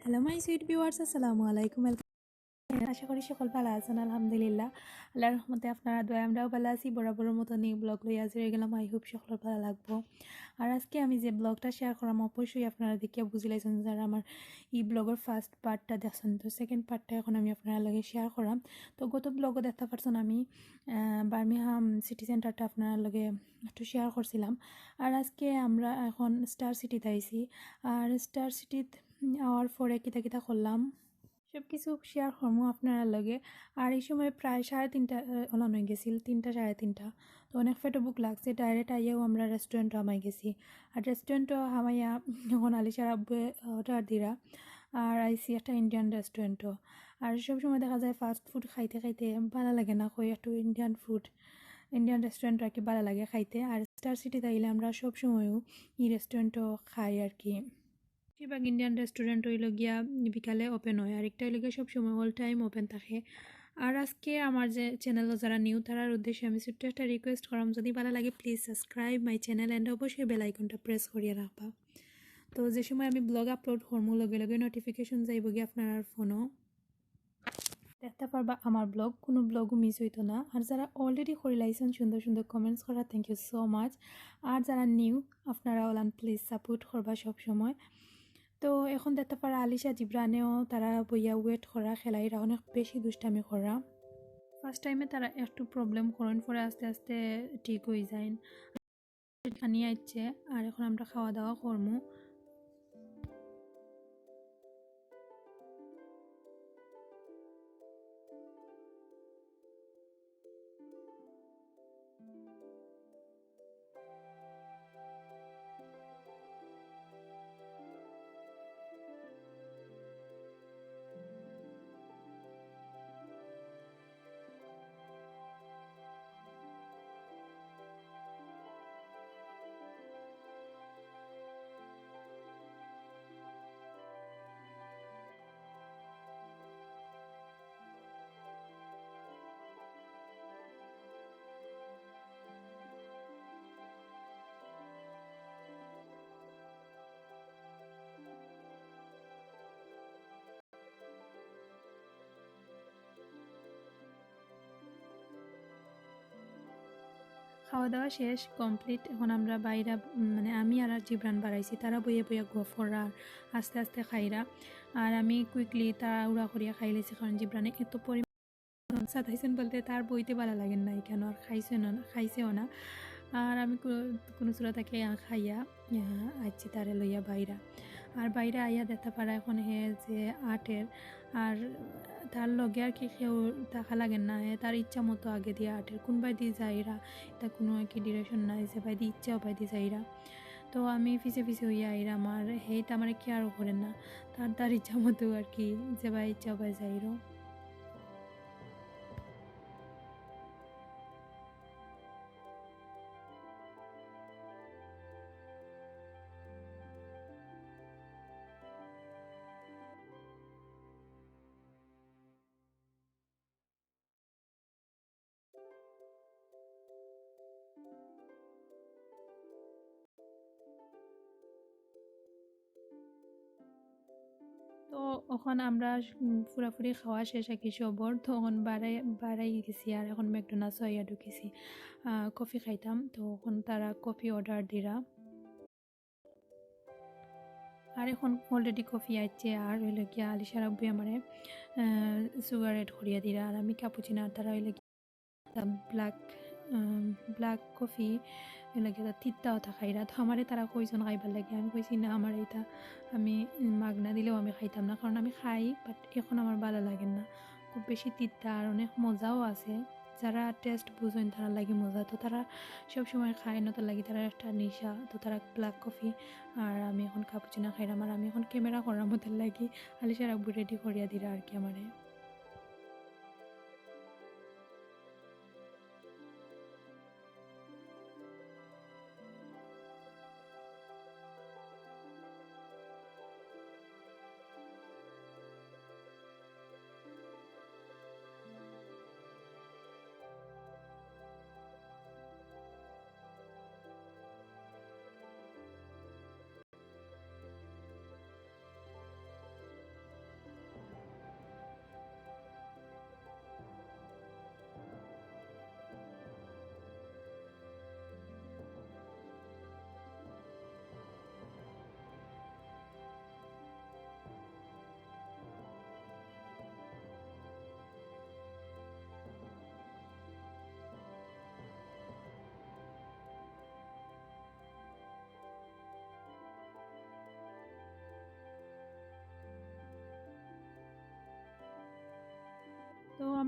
Hello my sweet viewers, আসসালামু আলাইকুম। আশা করি সকল ভালো আছেন। আলহামদুলিল্লাহ, আল্লাহর রহমতে আপনারা দোয়া আমরাও ভালো আছি। বরাবরের মতো নিউ ব্লগ লই হাজির হয়ে গেলাম। আই হোপ সকল ভালো লাগবো। আর আজকে আমি যে ব্লগটা শেয়ার করাম অবশ্যই আপনারা দেখিয়া বুঝিলাইছেন যারা আমার এই ব্লগের ফার্স্ট পার্টটা দেখছেন। তো সেকেন্ড পার্টটা এখন আমি আপনার লগে শেয়ার করাম। তো গত ব্লগও দেখতে পারছেন আমি বার্মিংহাম সিটি সেন্টারটা আপনার লগে একটু শেয়ার করছিলাম। আর আজকে আমরা এখন স্টার সিটিতে আইছি। আর স্টার সিটিত আওয়ার পরে কিতা কিতা করলাম সব কিছু শেয়ার করবো আপনার লগে। আর এই সময় প্রায় 3:30 ওলান হয়ে গেছিল, 3টা 3:30। তো অনেক ফেটো বুক লাগছে। ডাইরেক্ট আইয়াও আমরা রেস্টুরেন্টও হামাই গেছি। আর রেস্টুরেন্টও হামাইয়া এখন আলিশার আব্বুয়ে অর্ডার দিরা। আর আইসি একটা ইন্ডিয়ান রেস্টুরেন্টও। আর সব সময় দেখা যায় ফাস্ট ফুড খাইতে খাইতে ভালো লাগে না, কই একটু ইন্ডিয়ান রেস্টুরেন্ট আর কি ভালো লাগে খাইতে। আর স্টার সিটিতে আইলে আমরা সব সময়ও এই রেস্টুরেন্টও খাই আর কি। বেশিরভাগ ইন্ডিয়ান রেস্টুরেন্ট হইল গিয়া বিকালে ওপেন হয়, আর একটা হইল গিয়া সবসময় অল টাইম ওপেন থাকে। আর আজকে আমার যে চ্যানেলও যারা নিউ তারার উদ্দেশ্যে আমি ছোট্ট একটা রিকোয়েস্ট করাম, যদি ভালো লাগে please subscribe my channel and অবশ্যই বেল আইকনটা প্রেস করিয়ে রাখবা। তো যে সময় আমি ব্লগ আপলোড করবো লগে লগে নোটিফিকেশন যাইব গিয়ে আপনার ফোনও দেখতে পারবা আমার ব্লগ, কোনো ব্লগও মিস হইতো না। আর যারা অলরেডি করে লাইছেন সুন্দর সুন্দর কমেন্টস করা, থ্যাংক ইউ সো মাচ। আর যারা নিউ আপনারা ওলান প্লিজ সাপোর্ট করবা সব সময়। তো এখন দেখতে পারা আলিশা জিব্রানেও তারা বইয়া ওয়েট করা খেলাইরা অনেক বেশি দুষ্টামি করা। ফার্স্ট টাইমে তারা একটু প্রবলেম করেন, পরে আস্তে আস্তে ঠিক হয়ে যায়। আনিয়ে আসছে আর এখন আমরা খাওয়া দাওয়া করবো। খাওয়া দাওয়া শেষ কমপ্লিট। এখন আমরা বাইরা মানে আমি আর জিব্রান বাড়াইছি, তারা বইয়ে বইয়ে গফরা আস্তে আস্তে খাইরা। আর আমি কুইকলি তারা উড়া করিয়া খাই লেছি, কারণ জিব্রানে এত পরিমাণ সাতাইছেন বলতে তার বইতে ভালো লাগেন না কেন, আর খাইছেও না। আর আমি কোনো চূড়া তাকে খাইয়া আইছি তারে লইয়া বাইরা। আর বাইরে আইয়া দেখতে পারা এখন হে যে আর্টের আর তার লগে আর কি কেউ দেখা লাগেন না, হে তার ইচ্ছা মতো আগে দিয়ে আর্টের কোন বাই দিয়ে যাইরা, তা কোনো আর কি ডিরেকশন নাই যে বাই দিয়ে ইচ্ছাও বাই দিয়ে যাইরা। তো আমি পিছে পিছে হইয়া আইরা, আমার হেইটা আমার কেয়ারও করেন না, তার ইচ্ছা মতো আর কি যে বাই ইচ্ছা বাই যাইরো। তো এখন আমরা পুরাপুরি খাওয়া শেষ আর কি সবর, তখন বাড়াই গেছি। আর এখন ম্যাকডোনাল্ডস হইয়া ঢুকেছি কফি খাইতাম। তো এখন তারা কফি অর্ডার দিরা। আর এখন অলরেডি কফি আইছে। আর হইলে গিয়া আলিশার আব্বু আমারে সুগার এড করিয়া দিরা। আর আমি ক্যাপুচিনো, আর তারা হইলে ব্ল্যাক ব্ল্যাক কফি হইলে গিয়া তিত্তাও থাকাইরা। তো আমারে তারা কইজন খাইবার লাগে, আমি কইছি না আমার এইটা আমি মাগনা দিলেও আমি খাইতাম না, কারণ আমি খাই বাট এখন আমার ভালো লাগে না, খুব বেশি তিত্তা। আর অনেক মজাও আছে, যারা টেস্ট বুঝেন তারা লাগে মজা। তো তারা সবসময় খায় না, তো লাগে তারা একটা নেশা। তো তারা ব্ল্যাক কফি আর আমি এখন ক্যাপুচিনো খাইলাম। আর আমি এখন ক্যামেরা করার মতো লাগি, আলিশার আব্বু রেডি করিয়া দিরা আর কি আমারে।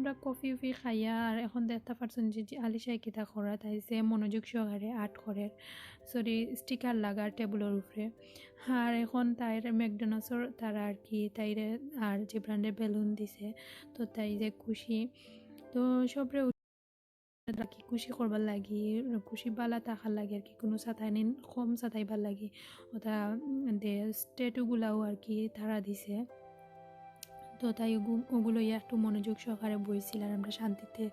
আমরা কফি উফি খাইয়া আর এখন দেখতে পারছেন যে আলিশাই কিতা করা তাইছে মনোযোগ সহকারে আর্ট করে সরি স্টিকার লাগার টেবিলের উপরে। আর এখন তাইর ম্যাকডোনাল্ডসের তারা আর কি তাইরে আর যে ব্র্যান্ডের বেলুন দিছে তো তাই যে খুশি তো সবরে কি খুশি করবার লাগি খুশি বালা থাকার লাগে আর কি কোনো সাঁতাই নিন কম সাঁতাইবার লাগি ওটা দে স্ট্যাটুগুলাও আর কি তারা দিছে। তো তাই ওগুলো একটু মনোযোগ সহকারে বইছিল আর আমরা শান্তিতে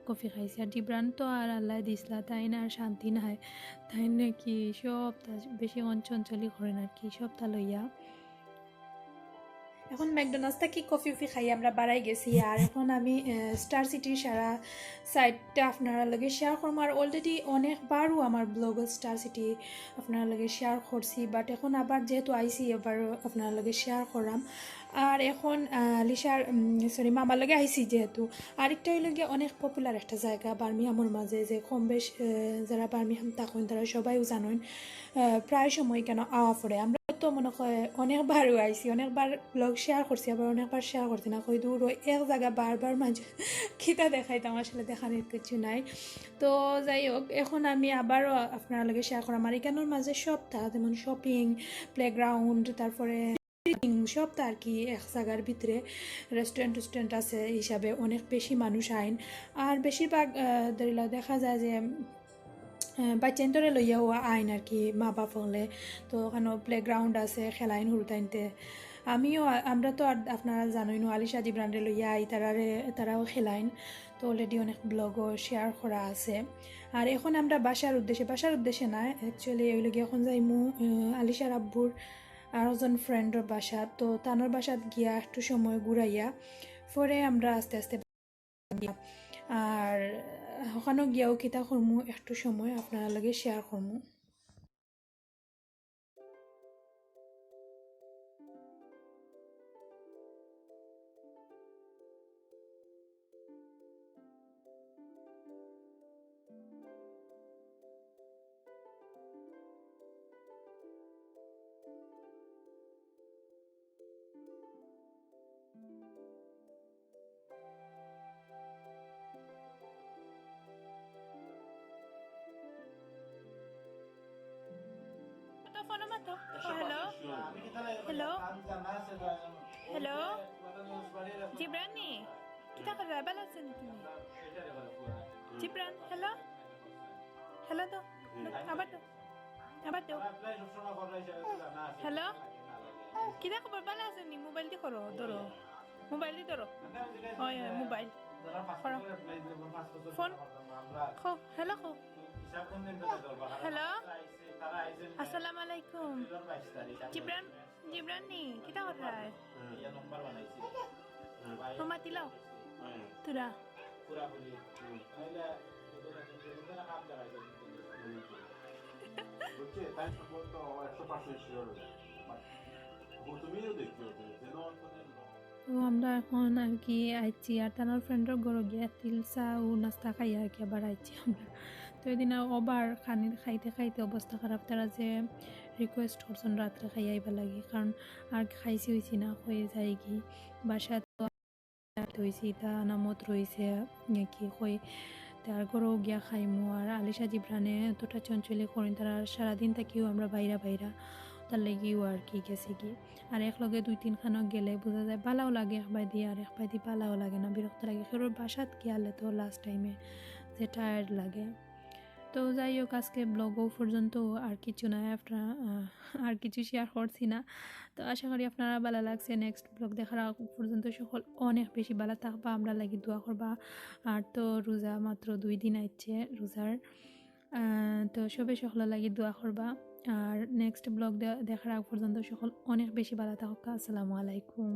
কফি খাইছি। আর জিব্রান তো আর আল্লাহ দিসলা তাই না আর শান্তি নাই তাই নাকি সব বেশি অঞ্চলি করেন আর কি সব তা লইয়া। এখন ম্যাকডোনাল্ডস থেকে কফি উফি খাই আমরা বাড়াই গেছি আর এখন আমি স্টার সিটির সারা সাইডটা আপনারা লগে শেয়ার করবো। আর অলরেডি অনেকবারও আমার ব্লগে স্টার সিটি আপনারা লগে শেয়ার করছি বাট এখন আবার যেহেতু আইসি এবার আপনারা লগে শেয়ার করাম। আর এখন লিসার সরি মামার লগে আইসি যেহেতু আরেকটা হইল গিয়ে অনেক পপুলার একটা জায়গা বার্মিহামের মাঝে যে কম বেশ যারা বার্মিহাম থাকেন তারা সবাইও জানেন প্রায় সময় কেন আওয়া পড়ে। আমরা তো মনে হয় অনেকবারও আইসি অনেকবার ব্লগ শেয়ার করছি আবার অনেকবার শেয়ার করছি না কই দূর এক জায়গা বারবার মাঝে খিতা দেখাইতাম আসলে দেখানোর কিছু নাই। তো যাই হোক এখন আমি আবারও আপনার লগে শেয়ার করাম আর এখানোর মাঝে সবটা যেমন শপিং প্লেগ্রাউন্ড তারপরে সবটা আর কি এক জায়গার ভিতরে রেস্টুরেন্ট আছে হিসাবে অনেক বেশি মানুষ আইন। আর বেশিরভাগ দেখা যায় যে বাচ্চাইনটরে লইয়া হওয়া আইন আর কি মা বাপ হলে তো ওখানে প্লেগ্রাউন্ড আছে খেলাইন হুরতাইনতে আমরা তো আর আপনারা জানোই নো আলিশা জি ব্র্যান্ডে লইয়া আই তারাও খেলাইন তো অলরেডি অনেক ব্লগও শেয়ার করা আছে। আর এখন আমরা বাসার উদ্দেশ্যে না অ্যাকচুয়ালি ওই লগে এখন যাইমু আলিশার আব্বুর আর একজন ফ্রেন্ডের বাসা তো তানোর বাসাত গিয়া একটু সময় ঘুরাইয়া পরে আমরা আস্তে আস্তে আর ওখানেও গিয়াও কিতা করমু একটু সময় আপনারা লগে শেয়ার করমু। Hello. Hello. Hello. Jibrani. Kita kerja balas ni tu. Jibran. Hello. Hello tu. Abad tu. Hello. Kita kerja balas ni mobile di koro. Doro. Mobile di doro. Oh ya mobile. Koro. Phone. Ko. Hello ko. Hello. Assalamualaikum. Jibran ni kita kerja. Rumah tilau. Tu dah. তো আমরা এখন আর কি আইছি আর তার ফ্রেন্ডের ঘরে গিয়া তিল চা ও নাস্তা খাইয়া আর কি আবার আইছি আমরা। তো এদিন ওবার খাইতে খাইতে অবস্থা খারাপ তারা যে রিকোয়েস্ট করছেন রাত্রে খাইয়া আইবার লাগে কারণ আর খাইছি হয়েছি না হয়ে যায় কি বাসা তো হয়েছি তা নামত রয়েছে কি কই তার ঘরেও গিয়া খাইমু। আর আলিশা জিব্রানে এতটা চঞ্চলে করেন তারা সারাদিন থাকিও আমরা বাইরা তার লেগেও আর কি গেছে কি আর একলগে 2-3 খানো গেলে বোঝা যায় ভালোও লাগে একবার দিয়ে আর একবার দিয়ে ভালোও লাগে না বিরক্ত লাগে খেরোর বাসাত গিয়ালে তো লাস্ট টাইমে যে টায়ার্ড লাগে। তো যাই হোক আজকে ব্লগও পর্যন্ত আর কিছু না আর কিছু শেয়ার করছি না। তো আশা করি আপনারা ভালো লাগছে। নেক্সট ব্লগ দেখার পর্যন্ত সকল অনেক বেশি ভালো থাকবা আমরা লাগি দোয়া করবা। আর তো রোজা মাত্র 2 দিন আইছে রোজার তো সকলের লাগি দোয়া করবা। আর নেক্সট ব্লগ দেখার পর্যন্ত সকল অনেক বেশি ভালো থাকা। আসসালামু আলাইকুম।